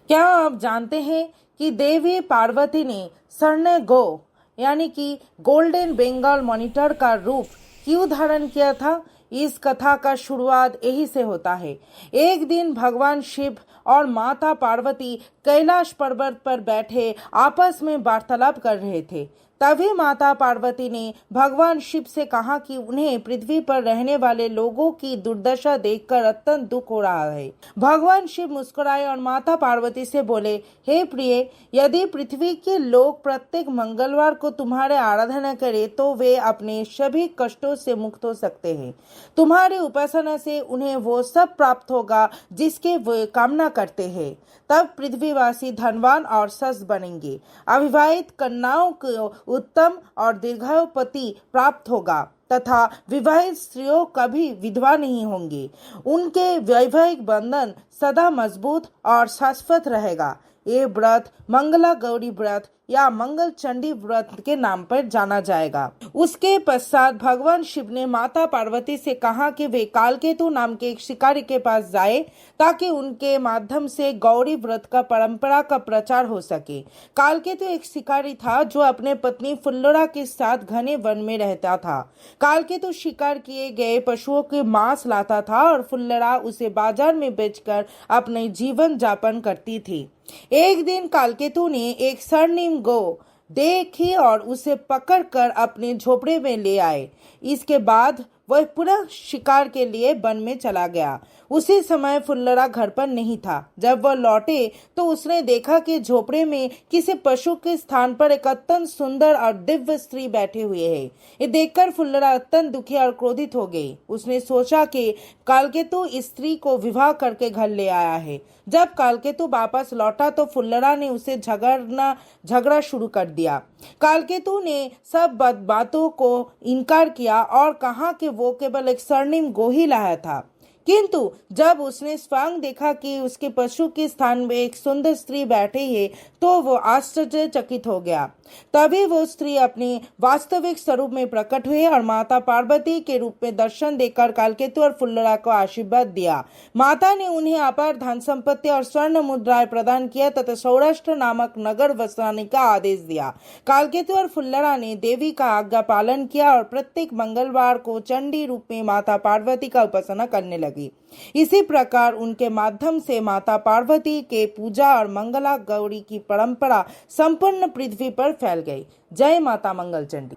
क्या आप जानते हैं कि देवी पार्वती ने स्वर्ण गौ यानी कि गोल्डन बेंगल मॉनिटर का रूप क्यों धारण किया था? इस कथा का शुरुआत यही से होता है। एक दिन भगवान शिव और माता पार्वती कैलाश पर्वत पर बैठे आपस में वार्तालाप कर रहे थे। तभी माता पार्वती ने भगवान शिव से कहा कि उन्हें पृथ्वी पर रहने वाले लोगों की दुर्दशा देखकर अत्यंत दुख हो रहा है। भगवान शिव मुस्कुराए और माता पार्वती से बोले, हे प्रिय, यदि पृथ्वी के लोग प्रत्येक मंगलवार को तुम्हारे आराधना करें तो वे अपने सभी कष्टों से मुक्त हो सकते हैं। तुम्हारी उपासना से उन्हें वो सब प्राप्त होगा जिसके वे कामना करते हैं। तब पृथ्वीवासी धनवान और स्वस्थ बनेंगे। अविवाहित कन्याओं को उत्तम और दीर्घायु पति प्राप्त होगा तथा विवाहित स्त्रियों कभी विधवा नहीं होंगी। उनके वैवाहिक बंधन सदा मजबूत और शाश्वत रहेगा। ये व्रत मंगला गौरी व्रत या मंगल चंडी व्रत के नाम पर जाना जाएगा। उसके पश्चात भगवान शिव ने माता पार्वती से कहा कि वे कालकेतु नाम के एक शिकारी के पास जाए ताकि उनके माध्यम से गौरी व्रत का परंपरा का प्रचार हो सके। कालकेतु एक शिकारी था जो अपने पत्नी फुल्लड़ा के साथ घने वन में रहता था। कालकेतु शिकार किए गए पशुओं के मांस लाता था और फुल्लड़ा उसे बाजार में बेचकर अपने जीवन यापन करती थी। एक दिन कालकेतु ने एक स्वर्णिम गौ देखी और उसे पकड़कर अपने झोपड़े में ले आए। इसके बाद वह पुनः शिकार के लिए वन में चला गया। उसी समय फुल्लड़ा घर पर नहीं था। जब वह लौटे तो उसने देखा कि झोपड़े में किसी पशु के स्थान पर एक अत्यंत सुंदर और दिव्य स्त्री बैठे हुए है। ये देखकर फुल्लड़ा अत्यंत दुखी और क्रोधित हो गई। उसने सोचा कि कालकेतु इस स्त्री को विवाह करके घर ले आया है। जब कालकेतु वापस लौटा तो फुल्लड़ा ने उसे झगड़ा शुरू कर दिया। कालकेतु ने सब बातों को इनकार किया और कहा कि वो केवल एक स्वर्णिम गौ ही लाया था। किंतु जब उसने स्वयं देखा कि उसके पशु के स्थान में एक सुंदर स्त्री बैठी है तो वो आश्चर्यचकित हो गया। तभी वो स्त्री अपने वास्तविक स्वरूप में प्रकट हुई और माता पार्वती के रूप में दर्शन देकर कालकेतु और फुल्लड़ा को आशीर्वाद दिया। माता ने उन्हें अपार धन संपत्ति और स्वर्ण मुद्राएं प्रदान किया तथा सौराष्ट्र नामक नगर बसाने का आदेश दिया। कालकेतु और फुल्लड़ा ने देवी का आज्ञा पालन किया और प्रत्येक मंगलवार को चंडी रूप में माता पार्वती का उपासना करने लगी। इसी प्रकार उनके माध्यम से माता पार्वती के पूजा और मंगला गौरी की परंपरा संपूर्ण पृथ्वी पर फैल गई। जय माता मंगल चंडी।